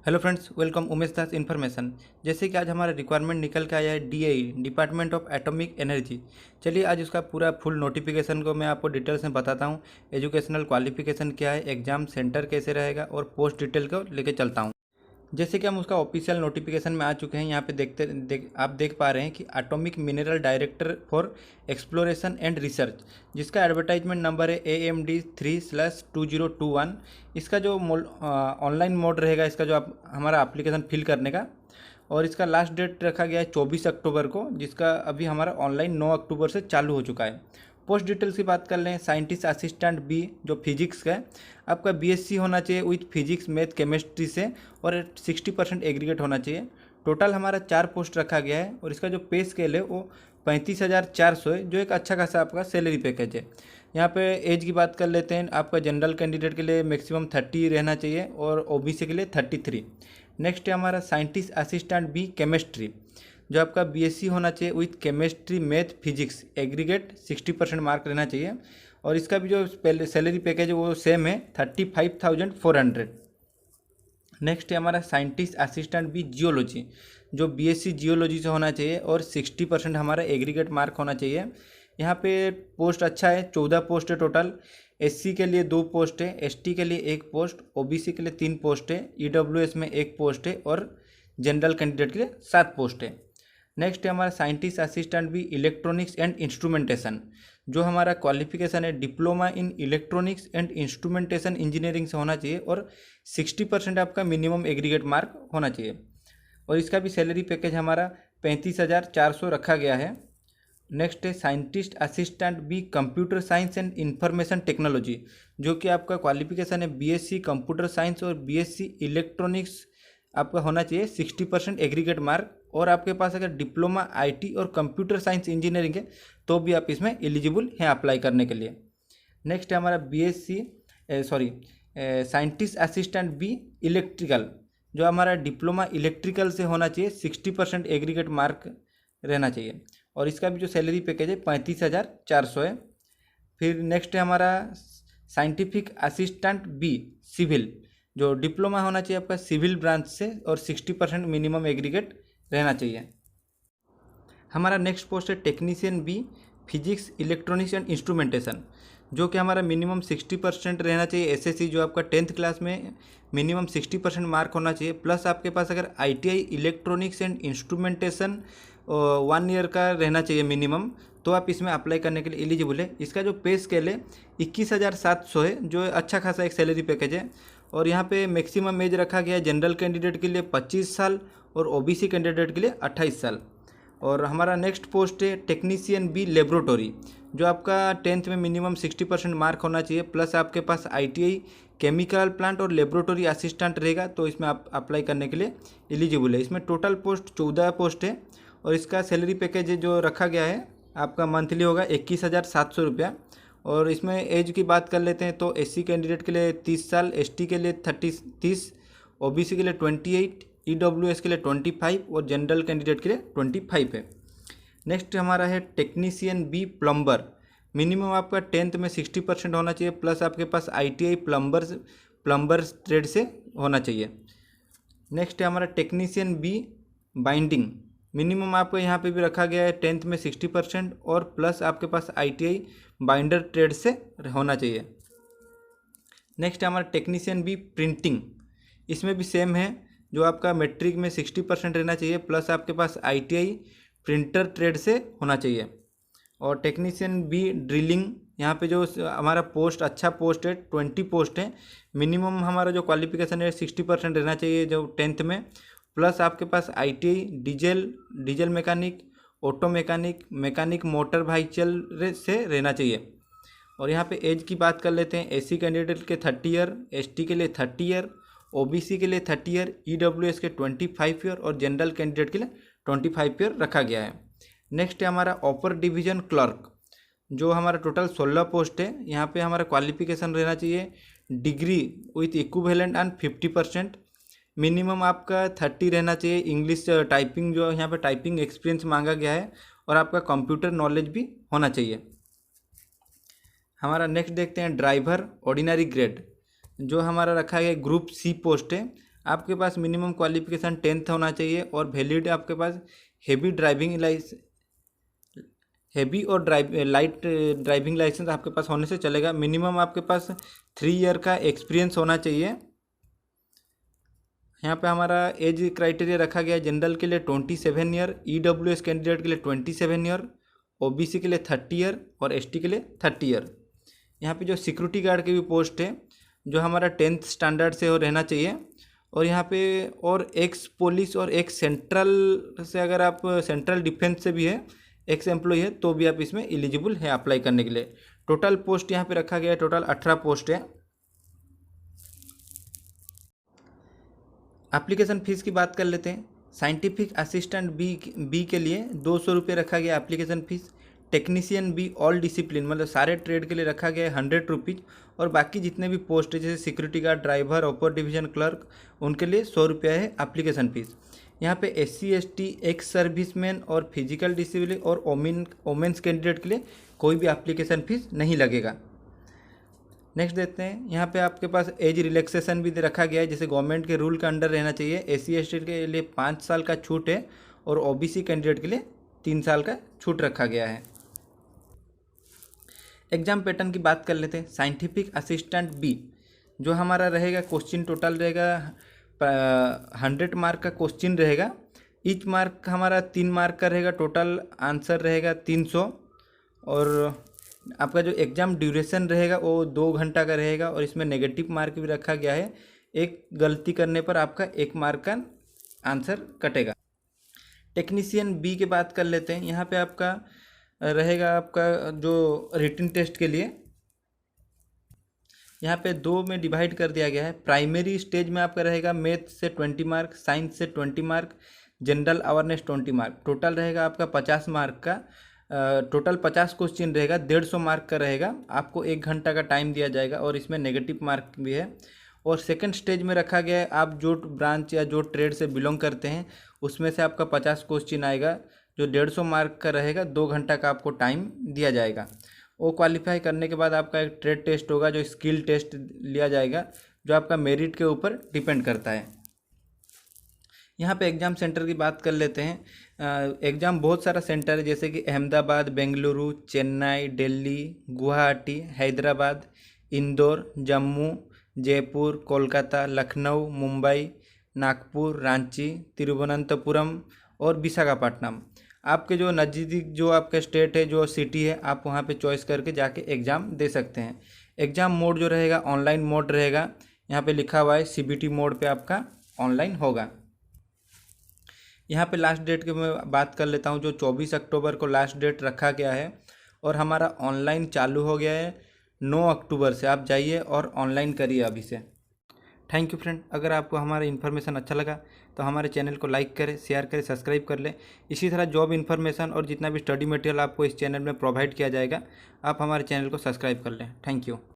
Hello friends, welcome Umesh दास information. जैसे कि आज हमारा रिक्वायरमेंट निकल के आया है DAE, department of atomic energy. चलिए आज उसका पूरा फुल नोटिफिकेशन को मैं आपको डिटेल्स में बताता हूँ। एजुकेशनल क्वालिफिकेशन क्या है, एग्जाम सेंटर कैसे रहेगा और पोस्ट डिटेल को लेके चलता हूँ। जैसे कि हम उसका ऑफिशियल नोटिफिकेशन में आ चुके हैं, यहाँ पे आप देख पा रहे हैं कि atomic mineral director for exploration and research, जिसका एडवर्टाइजमेंट नंबर है AMD3/2021। इसका जो ऑनलाइन मोड रहेगा, इसका जो हमारा एप्लीकेशन फिल करने का, और इसका लास्ट डेट रखा गया है 24 अक्टूबर को, जिसका अभी हमारा ऑनलाइन 9 अक्टूबर से चालू हो चुका है। पोस्ट डिटेल्स की बात कर लें, साइंटिस्ट असिस्टेंट बी जो फिजिक्स का है, आपका बीएससी होना चाहिए विथ फिजिक्स मैथ केमिस्ट्री से, और 60% एग्रीगेट होना चाहिए। टोटल हमारा 4 पोस्ट रखा गया है, और इसका जो पे स्केल है वो 35,400 है, जो एक अच्छा खासा आपका सैलरी पैकेज है। यहाँ पे एज की बात कर लेते हैं, आपका जनरल कैंडिडेट के लिए मैक्सिमम 30 रहना चाहिए और ओबीसी के लिए 33। नेक्स्ट है हमारा साइंटिस्ट असिस्टेंट बी केमिस्ट्री, जो आपका बीएससी होना चाहिए with chemistry math physics, aggregate 60% mark रहना चाहिए, और इसका भी जो सैलरी पैकेज है वो सेम है 35,400। नेक्स्ट है हमारा साइंटिस्ट असिस्टेंट बी जियोलॉजी, जो बीएससी जियोलॉजी से होना चाहिए और 60% हमारा एग्रीगेट मार्क होना चाहिए। यहाँ पे पोस्ट अच्छा है, 14 पोस्ट है टोटल। एससी के लिए 2 पोस्ट है, एसटी के लिए 1 पोस्ट, ओबीसी के लिए 3 पोस्ट है, ईडब्ल्यूएस में 1 पोस्ट है, और जनरल कैंडिडेट के लिए 7 पोस्ट है। नेक्स्ट है हमारा साइंटिस्ट असिस्टेंट भी इलेक्ट्रॉनिक्स एंड इंस्ट्रूमेंटेशन, जो हमारा क्वालिफिकेशन है diploma in electronics and instrumentation engineering से होना चाहिए, और 60% आपका मिनिमम एग्रीगेट मार्क होना चाहिए, और इसका भी सैलरी पैकेज हमारा 35,400 रखा गया है। नेक्स्ट है scientist assistant B computer science and information technology, जो कि आपका क्वालिफिकेशन है बीएससी कंप्यूटर साइंस और बीएससी इलेक्ट्रॉनिक्स आपका होना चाहिए 60% एग्रीगेट मार्क, और आपके पास अगर डिप्लोमा आईटी और कंप्यूटर साइंस इंजीनियरिंग है तो भी आप इसमें एलिजिबल हैं अप्लाई करने के लिए। नेक्स्ट है हमारा BSc scientist assistant B electrical, जो हमारा डिप्लोमा इलेक्ट्रिकल से होना चाहिए, 60% एग्रीगेट मार्क रहना चाहिए, और इसका भी जो सैलरी पैकेज है 35,400 है। फिर नेक्स्ट है हमारा साइंटिफिक असिस्टेंट बी सिविल, जो डिप्लोमा होना चाहिए आपका सिविल ब्रांच से, और 60% मिनिमम एग्रीगेट रहना चाहिए। हमारा नेक्स्ट पोस्ट है technician B physics electronics and instrumentation, जो कि हमारा मिनिमम 60% रहना चाहिए एसएससी, जो आपका 10th क्लास में मिनिमम 60% मार्क होना चाहिए, प्लस आपके पास अगर ITI electronics and instrumentation 1 year का रहना चाहिए मिनिमम, तो आप इसमें अप्लाई करने के लिए एलिजिबल है। इसका जो पे स्केल है 21,700 है, जो अच्छा खासा एक सैलरी पैकेज है, और यहाँ पे मैक्सिमम एज रखा गया है जनरल कैंडिडेट के लिए 25 साल और ओबीसी कैंडिडेट के लिए 28 साल। और हमारा नेक्स्ट पोस्ट है टेक्नीशियन बी लेबोरेटरी, जो आपका 10th में मिनिमम 60% मार्क होना चाहिए, प्लस आपके पास आईटीआई केमिकल प्लांट और लेबोरेटरी असिस्टेंट रहेगा, तो इसमें आप अप्लाई करने के लिए एलिजिबल है। इसमें टोटल पोस्ट 14 पोस्ट है, और इसका सैलरी पैकेज जो रखा गया है आपका मंथली होगा 21,700 रुपया। और इसमें एज की बात कर लेते हैं तो एससी कैंडिडेट के लिए 30 साल, एसटी के लिए 30, ओबीसी के लिए 28, ईडब्ल्यूएस के लिए 25, और जनरल कैंडिडेट के लिए 25 है। नेक्स्ट हमारा है टेक्नीशियन बी प्लम्बर, मिनिमम आपका 10th में 60% होना चाहिए, प्लस आपके पास आईटीआई प्लम्बर्स ट्रेड से होना चाहिए। नेक्स्ट है हमारा टेक्नीशियन बी बाइंडिंग, मिनिमम आपको यहाँ पे भी रखा गया है 10th में 60%, और प्लस आपके पास आईटीआई बाइंडर ट्रेड से होना चाहिए। नेक्स्ट है हमारा टेक्नीशियन बी प्रिंटिंग, इसमें भी सेम है, जो आपका मैट्रिक में 60% रहना चाहिए, प्लस आपके पास आईटीआई प्रिंटर ट्रेड से होना चाहिए। और टेक्नीशियन बी ड्रिलिंग, यहाँ पे जो हमारा पोस्ट अच्छा पोस्ट है 20 पोस्ट है, मिनिमम हमारा जो क्वालिफिकेशन है 60% रहना चाहिए जो 10th में, प्लस आपके पास ITI diesel mechanic, auto mechanic motor vehicle से रहना चाहिए। और यहाँ पे एज की बात कर लेते हैं, एससी कैंडिडेट के 30 ईयर, एसटी के लिए 30 ईयर, ओबीसी के लिए 30 ईयर, ईडब्ल्यूएस के 25 ईयर, और जनरल कैंडिडेट के लिए 25 ईयर रखा गया है। नेक्स्ट है हमारा अपर डिवीजन क्लर्क, जो हमारा टोटल 16 पोस्ट है। यहाँ पे हमारा क्वालिफिकेशन रहना चाहिए degree with equivalent and 50%, minimum आपका 30 रहना चाहिए। इंग्लिश टाइपिंग, जो यहाँ पे टाइपिंग एक्सपीरियंस मांगा गया है, और आपका कंप्यूटर नॉलेज भी होना चाहिए। हमारा नेक्स्ट देखते हैं ड्राइवर ऑर्डिनरी ग्रेड, जो हमारा रखा है ग्रुप सी पोस्ट है। आपके पास मिनिमम क्वालिफिकेशन 10th होना चाहिए और वैलिड आपके पास हेवी और लाइट ड्राइविंग लाइसेंस आपके पास होने से चलेगा। मिनिमम आपके पास 3 ईयर का एक्सपीरियंस होना चाहिए। यहाँ पे हमारा एज क्राइटेरिया रखा गया है, जनरल के लिए 27 ईयर, EWS कैंडिडेट के लिए 27 ईयर, OBC के लिए 30 ईयर और ST के लिए 30 ईयर। यहाँ पे जो सिक्योरिटी गार्ड की भी पोस्ट है जो हमारा 10th स्टैंडर्ड से हो रहना चाहिए। और यहाँ पे और एक्स पुलिस और एक्स सेंट्रल से, अगर आप सेंट्रल डिफेंस से भी है, एक्स एम्प्लॉय है, तो भी आप इसमें एलिजिबल है अप्लाई करने के लिए। टोटल पोस्ट यहाँ पे रखा गया है, टोटल 18 पोस्ट है। एप्लीकेशन फ़ीस की बात कर लेते हैं। साइंटिफिक असिस्टेंट बी के लिए 200 रुपये रखा गया application fees. Technician be all discipline मतलब सारे ट्रेड के लिए रखा गया है 100 रुपीज़। और बाकी जितने भी पोस्ट है जैसे security guard, driver, upper division clerk, उनके लिए 100 रुपया है एप्लीकेशन फ़ीस। यहाँ पे SC ST, एक्स सर्विसमैन और फिजिकल डिसेबिलिटी और वोमेंस कैंडिडेट के लिए कोई भी एप्लीकेशन फ़ीस नहीं लगेगा। नेक्स्ट देखते हैं, यहाँ पे आपके पास एज रिलैक्सेशन भी रखा गया है, जैसे गवर्नमेंट के रूल के अंडर रहना चाहिए। SC ST के लिए 5 साल का छूट है और OBC कैंडिडेट के लिए 3 साल का छूट रखा गया है। एग्जाम पैटर्न की बात कर लेते हैं। साइंटिफिक असिस्टेंट बी जो हमारा रहेगा, क्वेश्चन टोटल रहेगा 100 मार्क का क्वेश्चन रहेगा। ईच मार्क हमारा 3 मार्क का रहेगा, टोटल आंसर रहेगा 300। और आपका जो एग्ज़ाम ड्यूरेशन रहेगा वो 2 घंटा का रहेगा और इसमें नेगेटिव मार्क भी रखा गया है। एक गलती करने पर आपका 1 मार्क का आंसर कटेगा। टेक्नीशियन बी की बात कर लेते हैं। यहाँ पे आपका रहेगा आपका जो रिटन टेस्ट के लिए, यहाँ पे 2 में डिवाइड कर दिया गया है। प्राइमरी स्टेज में आपका रहेगा मैथ से 20 मार्क, साइंस से 20 mark, general awareness 20 mark. Total रहेगा आपका 50 मार्क का। टोटल 50 क्वेश्चन रहेगा, 150 मार्क का रहेगा। आपको 1 घंटा का टाइम दिया जाएगा और इसमें नेगेटिव मार्क भी है। और सेकंड स्टेज में रखा गया है, आप जो ब्रांच या जो ट्रेड से बिलोंग करते हैं उसमें से आपका 50 क्वेश्चन आएगा जो 150 मार्क का रहेगा। 2 घंटा का आपको टाइम दिया जाएगा। वो क्वालिफाई करने के बाद आपका एक ट्रेड टेस्ट होगा जो स्किल टेस्ट लिया जाएगा, जो आपका मेरिट के ऊपर डिपेंड करता है। यहाँ पे एग्ज़ाम सेंटर की बात कर लेते हैं। एग्ज़ाम बहुत सारा सेंटर है, जैसे कि अहमदाबाद, बेंगलुरु, चेन्नई, दिल्ली, गुवाहाटी, हैदराबाद, इंदौर, जम्मू, जयपुर, कोलकाता, लखनऊ, मुंबई, नागपुर, रांची, तिरुवनंतपुरम और विशाखापट्टनम। आपके जो नज़दीक जो आपका स्टेट है, जो सिटी है, आप वहाँ पे चॉइस करके जाके एग्ज़ाम दे सकते हैं। एग्ज़ाम मोड जो रहेगा ऑनलाइन मोड रहेगा। यहाँ पे लिखा हुआ है CBT मोड पे आपका ऑनलाइन होगा। यहाँ पे लास्ट डेट की मैं बात कर लेता हूँ, जो 24 अक्टूबर को लास्ट डेट रखा गया है और हमारा ऑनलाइन चालू हो गया है 9 अक्टूबर से। आप जाइए और ऑनलाइन करिए अभी से। Thank you friend. अगर आपको हमारा इन्फॉर्मेशन अच्छा लगा तो हमारे चैनल को लाइक करें, शेयर करें, सब्सक्राइब कर लें। इसी तरह जॉब इन्फॉर्मेशन और जितना भी स्टडी मटेरियल आपको इस चैनल में प्रोवाइड किया जाएगा, आप हमारे चैनल को सब्सक्राइब कर लें। Thank you.